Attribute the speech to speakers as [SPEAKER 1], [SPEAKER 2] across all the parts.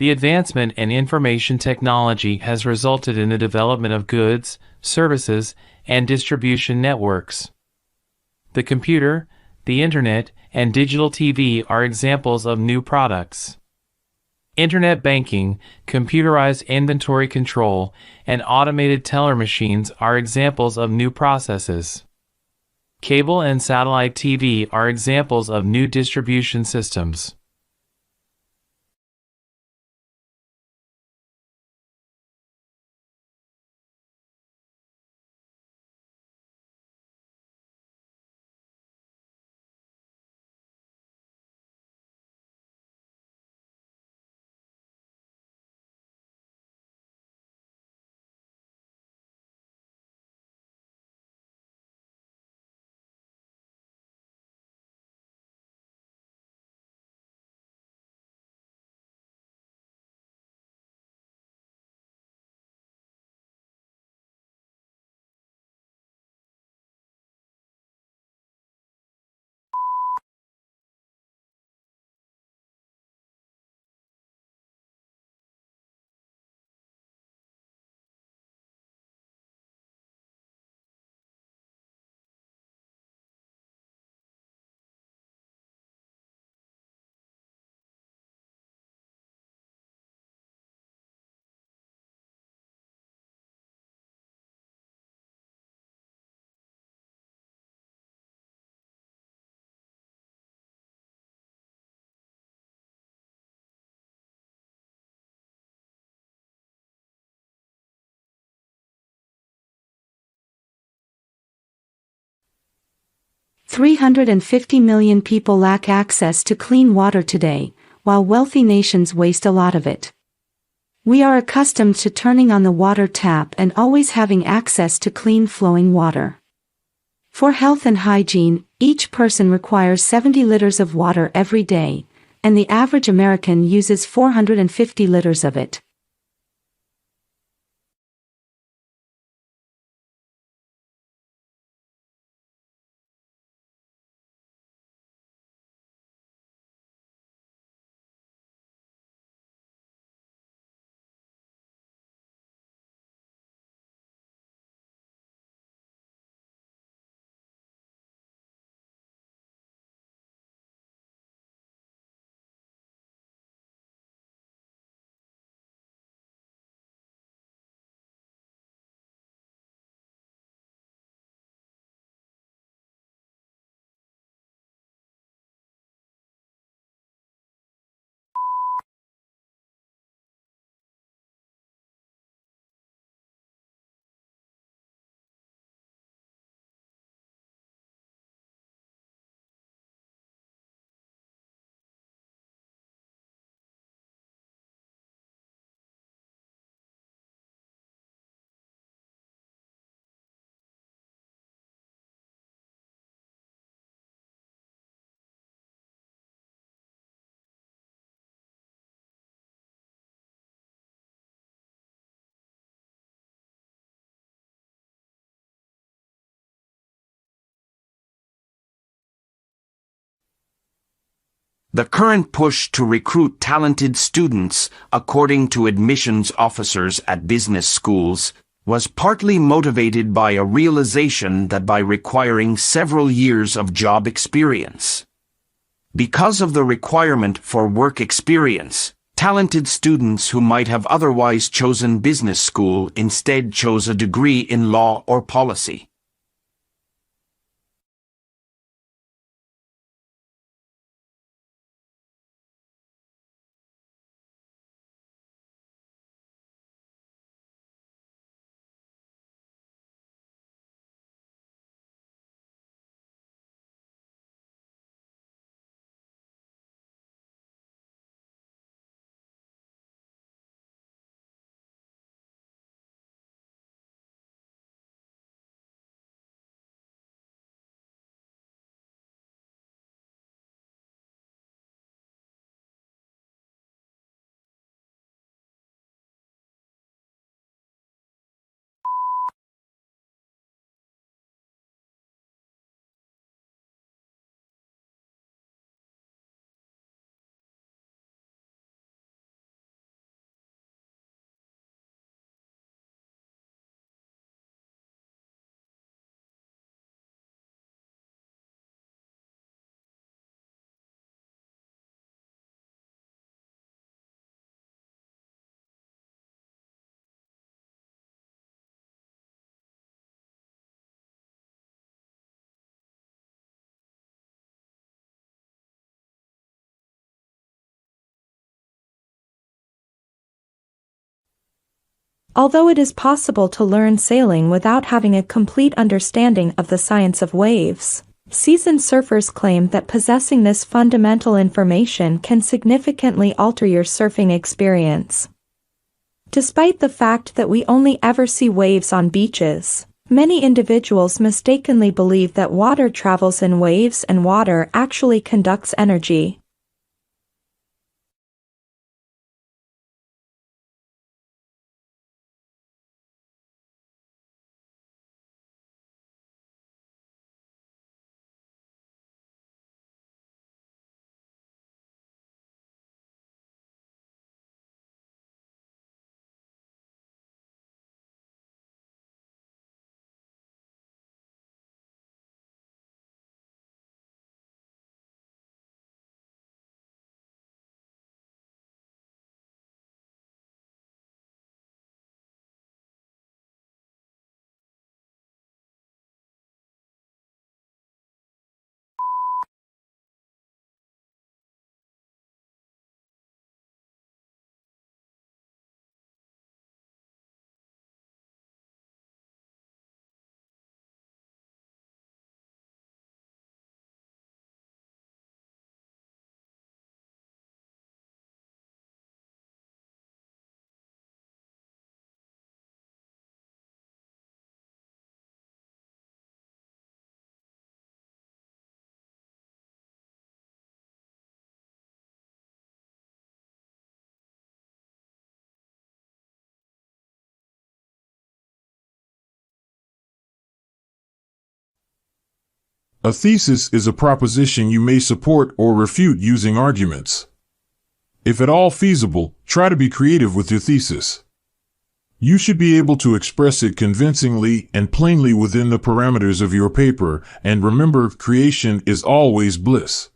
[SPEAKER 1] The advancement in information technology has resulted in the development of goods, services, and distribution networks. The computer, the internet, and digital TV are examples of new products. Internet banking, computerized inventory control, and automated teller machines are examples of new processes. Cable and satellite TV are examples of new distribution systems.
[SPEAKER 2] $350 million people lack access to clean water today, while wealthy nations waste a lot of it. We are accustomed to turning on the water tap and always having access to clean flowing water. For health and hygiene, each person requires 70 liters of water every day, and the average American uses 450 liters of it.
[SPEAKER 3] The current push to recruit talented students, according to admissions officers at business schools, was partly motivated by a realization that by requiring several years of job experience. Because of the requirement for work experience, talented students who might have otherwise chosen business school instead chose a degree in law or policy.
[SPEAKER 4] Although it is possible to learn sailing without having a complete understanding of the science of waves, seasoned surfers claim that possessing this fundamental information can significantly alter your surfing experience. Despite the fact that we only ever see waves on beaches, many individuals mistakenly believe that water travels in waves and water actually conducts energy.
[SPEAKER 5] A thesis is a proposition you may support or refute using arguments. If at all feasible, try to be creative with your thesis. You should be able to express it convincingly and plainly within the parameters of your paper, and remember, creation is always bliss.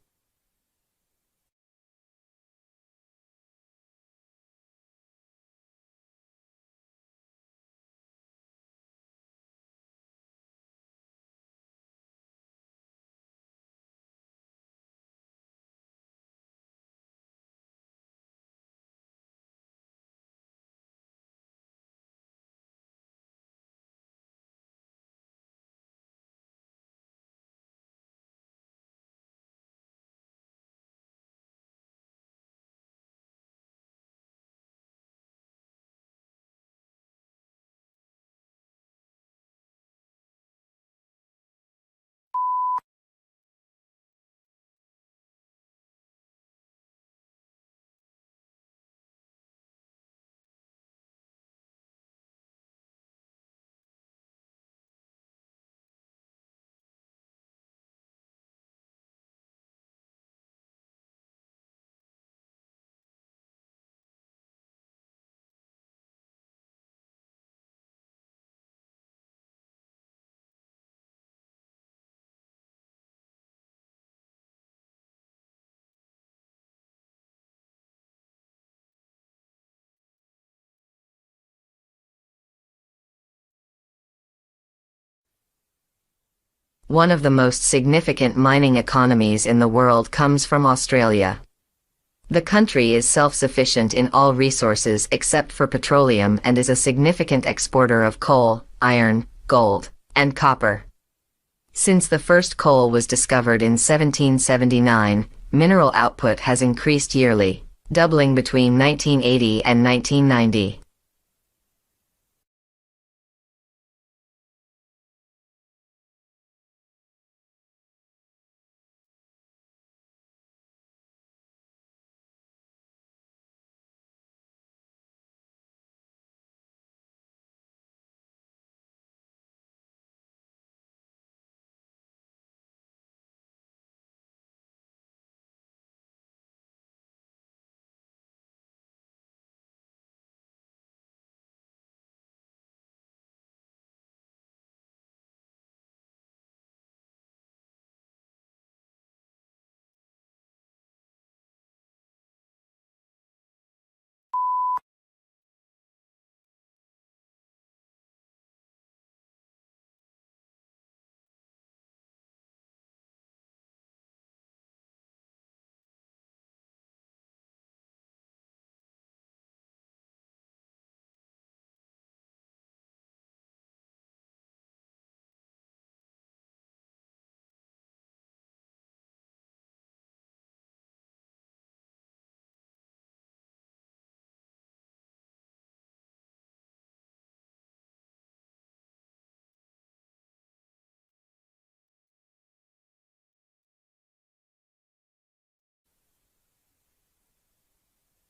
[SPEAKER 6] One of the most significant mining economies in the world comes from Australia. The country is self-sufficient in all resources except for petroleum and is a significant exporter of coal, iron, gold, and copper. Since the first coal was discovered in 1779, mineral output has increased yearly, doubling between 1980 and 1990.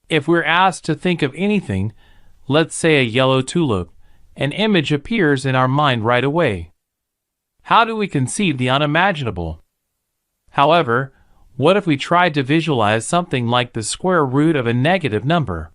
[SPEAKER 1] If we're asked to think of anything, let's say a yellow tulip, an image appears in our mind right away. How do we conceive the unimaginable? However, what if we tried to visualize something like the square root of a negative number?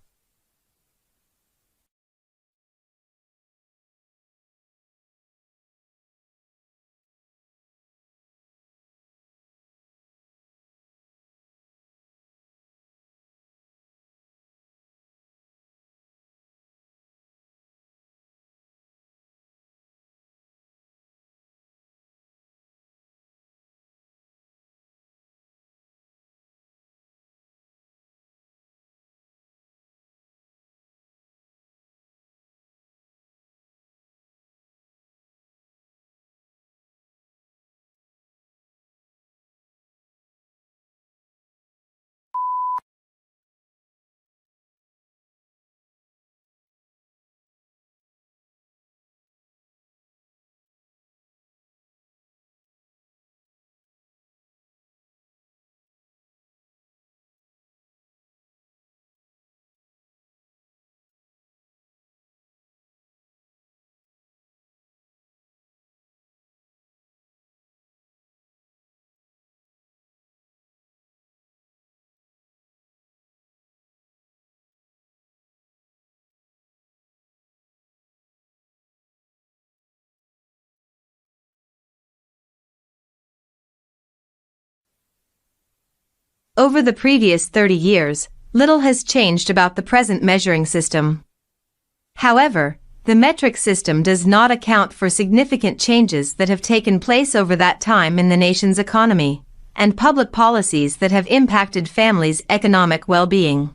[SPEAKER 7] Over the previous 30 years, little has changed about the present measuring system. However, the metric system does not account for significant changes that have taken place over that time in the nation's economy, and public policies that have impacted families' economic well-being.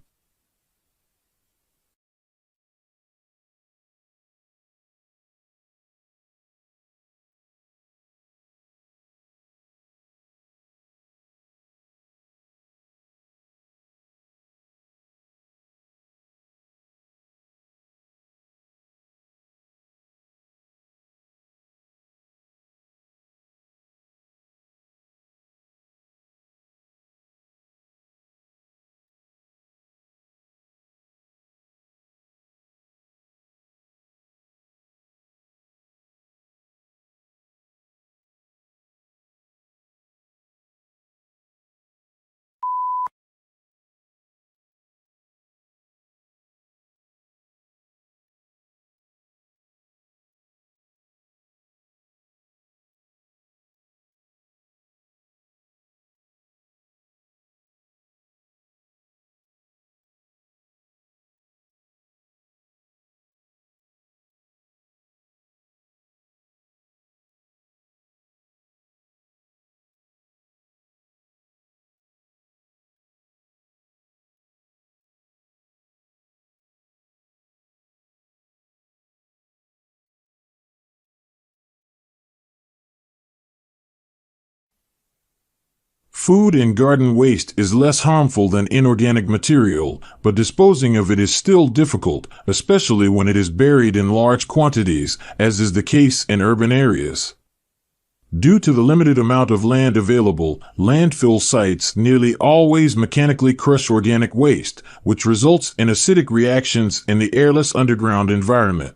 [SPEAKER 5] Food and garden waste is less harmful than inorganic material, but disposing of it is still difficult, especially when it is buried in large quantities, as is the case in urban areas. Due to the limited amount of land available, landfill sites nearly always mechanically crush organic waste, which results in acidic reactions in the airless underground environment.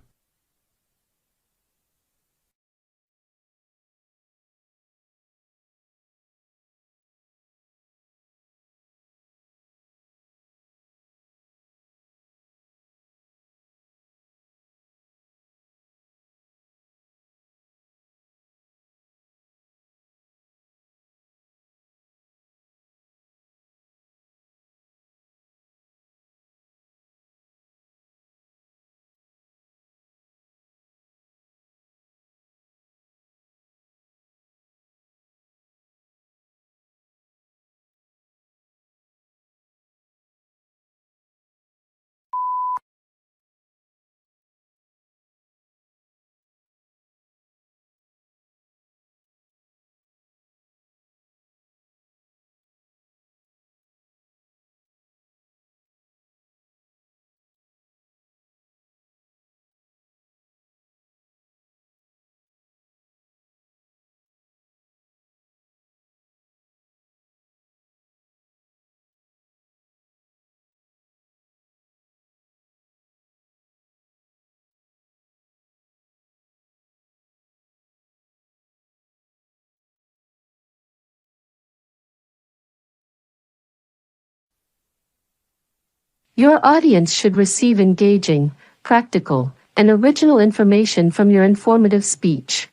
[SPEAKER 8] Your audience should receive engaging, practical, and original information from your informative speech.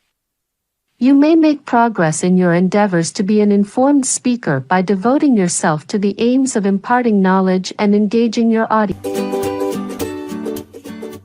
[SPEAKER 8] You may make progress in your endeavors to be an informed speaker by devoting yourself to the aims of imparting knowledge and engaging your audience.